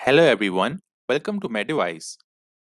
Hello everyone, welcome to MedDevice.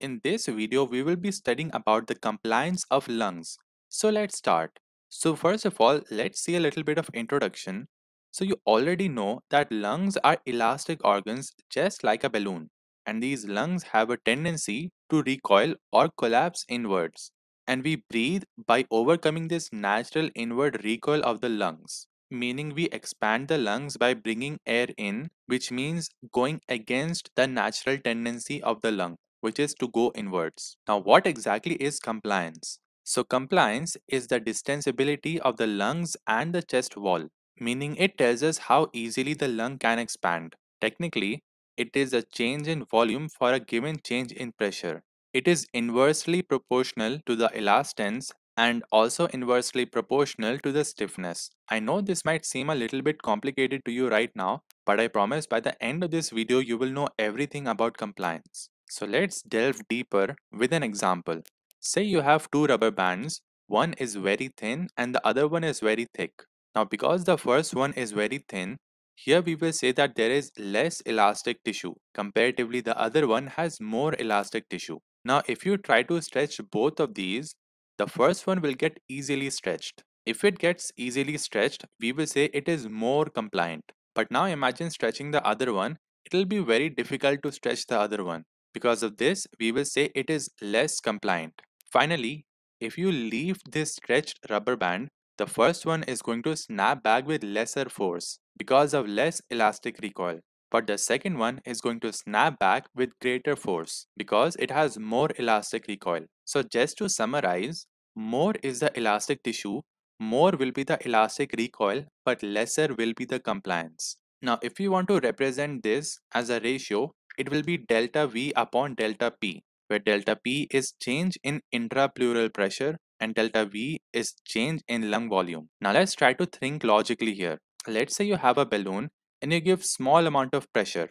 In this video, we will be studying about the compliance of lungs. So let's start. So first of all, let's see a little bit of introduction. So you already know that lungs are elastic organs just like a balloon. And these lungs have a tendency to recoil or collapse inwards. And we breathe by overcoming this natural inward recoil of the lungs, meaning we expand the lungs by bringing air in, which means going against the natural tendency of the lung, which is to go inwards. Now, what exactly is compliance? So, compliance is the distensibility of the lungs and the chest wall, meaning it tells us how easily the lung can expand. Technically, it is a change in volume for a given change in pressure. It is inversely proportional to the elastance and also inversely proportional to the stiffness. I know this might seem a little bit complicated to you right now, but I promise by the end of this video you will know everything about compliance. So let's delve deeper with an example. Say you have two rubber bands, one is very thin and the other one is very thick. Now because the first one is very thin, here we will say that there is less elastic tissue. Comparatively, the other one has more elastic tissue. Now, if you try to stretch both of these, the first one will get easily stretched. If it gets easily stretched, we will say it is more compliant. But now imagine stretching the other one, it will be very difficult to stretch the other one. Because of this, we will say it is less compliant. Finally, if you leave this stretched rubber band, the first one is going to snap back with lesser force because of less elastic recoil. But the second one is going to snap back with greater force because it has more elastic recoil. So just to summarize, more is the elastic tissue, more will be the elastic recoil, but lesser will be the compliance. Now, if you want to represent this as a ratio, it will be delta V upon delta P, where delta P is change in intrapleural pressure and delta V is change in lung volume. Now, let's try to think logically here. Let's say you have a balloon and you give small amount of pressure.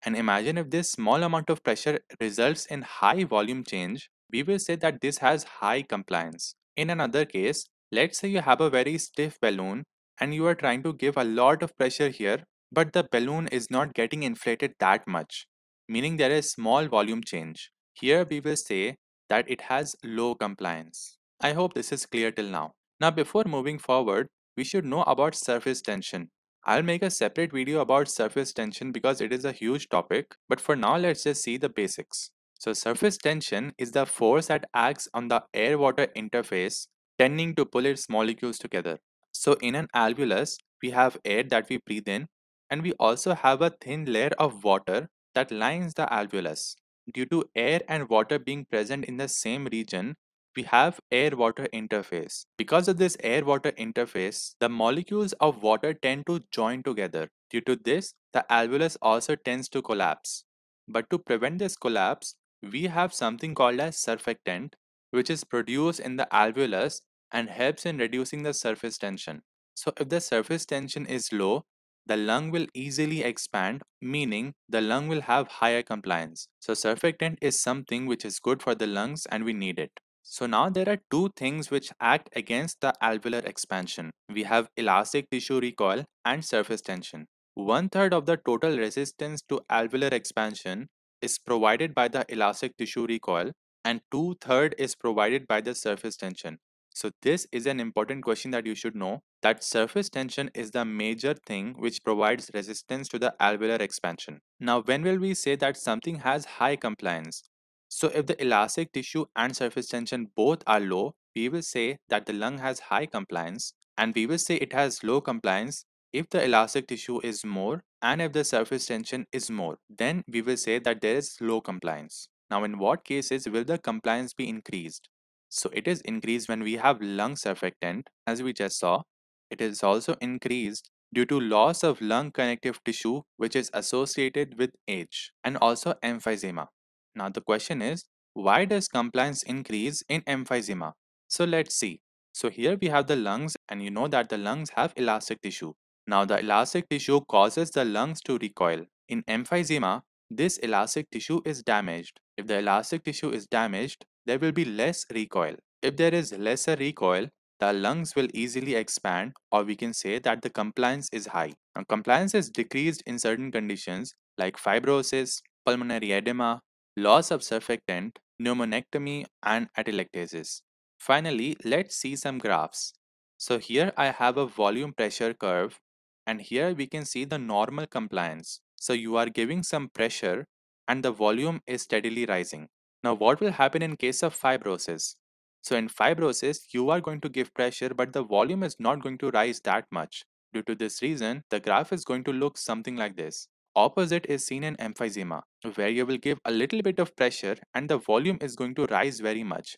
And imagine if this small amount of pressure results in high volume change, we will say that this has high compliance. In another case, let's say you have a very stiff balloon and you are trying to give a lot of pressure here, but the balloon is not getting inflated that much, meaning there is small volume change. Here we will say that it has low compliance. I hope this is clear till now. Now, before moving forward, we should know about surface tension. I'll make a separate video about surface tension because it is a huge topic, but for now let's just see the basics. So surface tension is the force that acts on the air-water interface, tending to pull its molecules together. So in an alveolus, we have air that we breathe in, and we also have a thin layer of water that lines the alveolus. Due to air and water being present in the same region, we have air-water interface. Because of this air-water interface, the molecules of water tend to join together. Due to this, the alveolus also tends to collapse. But to prevent this collapse, we have something called as surfactant, which is produced in the alveolus and helps in reducing the surface tension. So if the surface tension is low, the lung will easily expand, meaning the lung will have higher compliance. So surfactant is something which is good for the lungs and we need it. So now there are two things which act against the alveolar expansion. We have elastic tissue recoil and surface tension. One third of the total resistance to alveolar expansion is provided by the elastic tissue recoil and two-thirds is provided by the surface tension. So this is an important question that you should know, that surface tension is the major thing which provides resistance to the alveolar expansion. Now when will we say that something has high compliance? So if the elastic tissue and surface tension both are low, we will say that the lung has high compliance, and we will say it has low compliance if the elastic tissue is more and if the surface tension is more. Then we will say that there is low compliance. Now in what cases will the compliance be increased? So it is increased when we have lung surfactant, as we just saw. It is also increased due to loss of lung connective tissue which is associated with age, and also emphysema. Now the question is, why does compliance increase in emphysema? So let's see. So here we have the lungs, and you know that the lungs have elastic tissue. Now the elastic tissue causes the lungs to recoil. In emphysema, this elastic tissue is damaged. If the elastic tissue is damaged, there will be less recoil. If there is lesser recoil, the lungs will easily expand, or we can say that the compliance is high. Now, compliance is decreased in certain conditions like fibrosis, pulmonary edema, loss of surfactant, pneumonectomy, and atelectasis. Finally, let's see some graphs. So here I have a volume pressure curve, and here we can see the normal compliance. So you are giving some pressure and the volume is steadily rising. Now what will happen in case of fibrosis? So in fibrosis, you are going to give pressure, but the volume is not going to rise that much. Due to this reason, the graph is going to look something like this. Opposite is seen in emphysema, where you will give a little bit of pressure and the volume is going to rise very much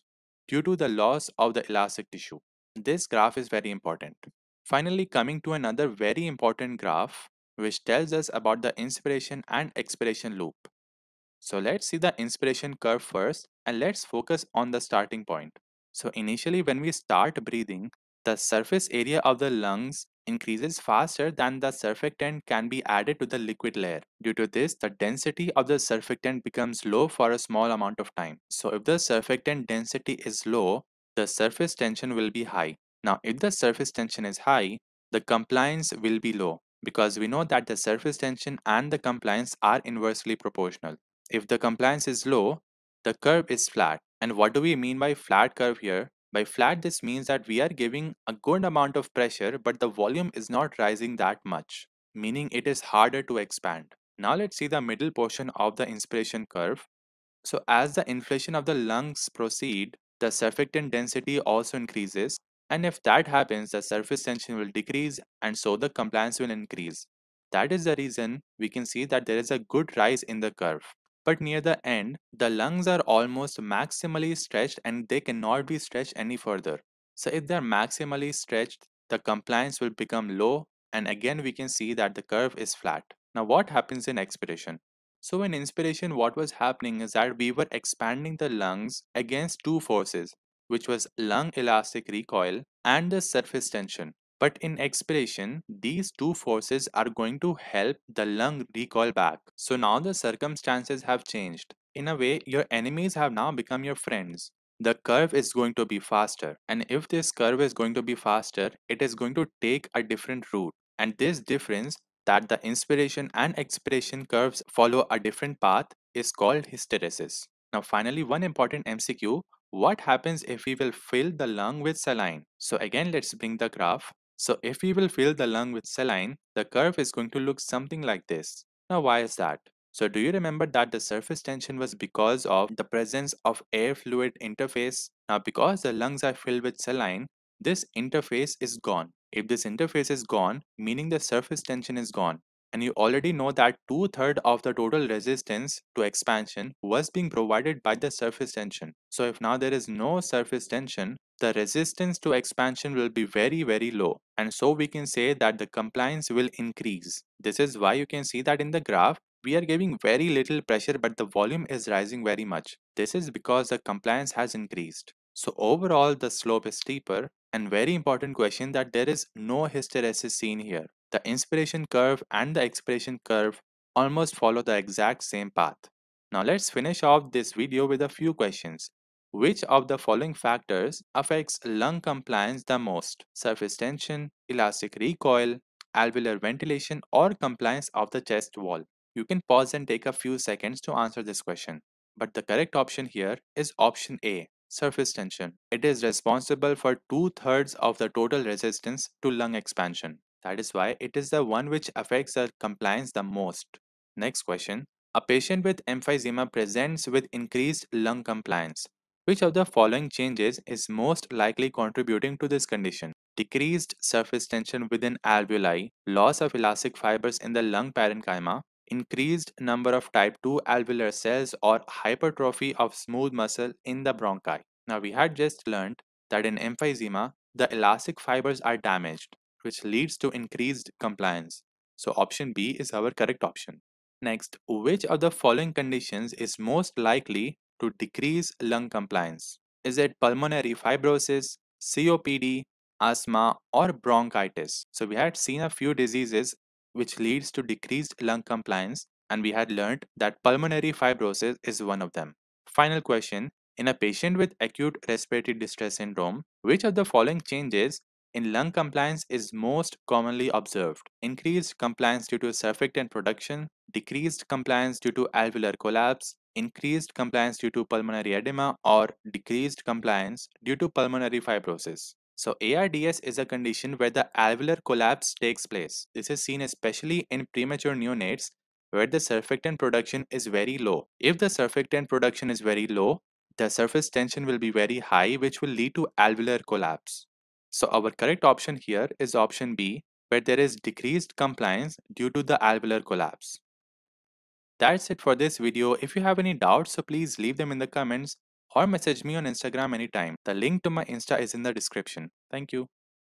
due to the loss of the elastic tissue. This graph is very important. Finally, coming to another very important graph, which tells us about the inspiration and expiration loop. So let's see the inspiration curve first and let's focus on the starting point. So initially when we start breathing, the surface area of the lungs increases faster than the surfactant can be added to the liquid layer. Due to this, the density of the surfactant becomes low for a small amount of time. So if the surfactant density is low, the surface tension will be high. Now if the surface tension is high, the compliance will be low because we know that the surface tension and the compliance are inversely proportional. If the compliance is low, the curve is flat. And what do we mean by flat curve here? By flat, this means that we are giving a good amount of pressure, but the volume is not rising that much, meaning it is harder to expand. Now let's see the middle portion of the inspiration curve. So as the inflation of the lungs proceed, the surfactant density also increases. And if that happens, the surface tension will decrease and so the compliance will increase. That is the reason we can see that there is a good rise in the curve. But near the end, the lungs are almost maximally stretched and they cannot be stretched any further. So if they are maximally stretched, the compliance will become low and again we can see that the curve is flat. Now what happens in expiration? So in inspiration, what was happening is that we were expanding the lungs against two forces, which was lung elastic recoil and the surface tension. But in expiration, these two forces are going to help the lung recoil back. So now the circumstances have changed. In a way, your enemies have now become your friends. The curve is going to be faster. And if this curve is going to be faster, it is going to take a different route. And this difference that the inspiration and expiration curves follow a different path is called hysteresis. Now, finally, one important MCQ: what happens if we will fill the lung with saline? So, again, let's bring the graph. So, if we will fill the lung with saline, the curve is going to look something like this. Now, why is that? So, do you remember that the surface tension was because of the presence of air fluid interface? Now, because the lungs are filled with saline, this interface is gone. If this interface is gone, meaning the surface tension is gone. And you already know that two-thirds of the total resistance to expansion was being provided by the surface tension. So if now there is no surface tension, the resistance to expansion will be very, very low. And so we can say that the compliance will increase. This is why you can see that in the graph, we are giving very little pressure, but the volume is rising very much. This is because the compliance has increased. So overall, the slope is steeper, and very important question that there is no hysteresis seen here. The inspiration curve and the expiration curve almost follow the exact same path. Now let's finish off this video with a few questions. Which of the following factors affects lung compliance the most? Surface tension, elastic recoil, alveolar ventilation, or compliance of the chest wall? You can pause and take a few seconds to answer this question. But the correct option here is option A, surface tension. It is responsible for two-thirds of the total resistance to lung expansion. That is why it is the one which affects the compliance the most. Next question. A patient with emphysema presents with increased lung compliance. Which of the following changes is most likely contributing to this condition? Decreased surface tension within alveoli, loss of elastic fibers in the lung parenchyma, increased number of type 2 alveolar cells, or hypertrophy of smooth muscle in the bronchi. Now we had just learned that in emphysema, the elastic fibers are damaged, which leads to increased compliance. So option B is our correct option. Next, which of the following conditions is most likely to decrease lung compliance? Is it pulmonary fibrosis, COPD, asthma, or bronchitis? So we had seen a few diseases which leads to decreased lung compliance, and we had learned that pulmonary fibrosis is one of them. Final question: in a patient with acute respiratory distress syndrome, which of the following changes in lung compliance is most commonly observed: increased compliance due to surfactant production, decreased compliance due to alveolar collapse, increased compliance due to pulmonary edema, or decreased compliance due to pulmonary fibrosis. So, ARDS is a condition where the alveolar collapse takes place. This is seen especially in premature neonates where the surfactant production is very low. If the surfactant production is very low, the surface tension will be very high, which will lead to alveolar collapse. So, our correct option here is option B, where there is decreased compliance due to the alveolar collapse. That's it for this video. If you have any doubts, so please leave them in the comments or message me on Instagram anytime. The link to my Insta is in the description. Thank you.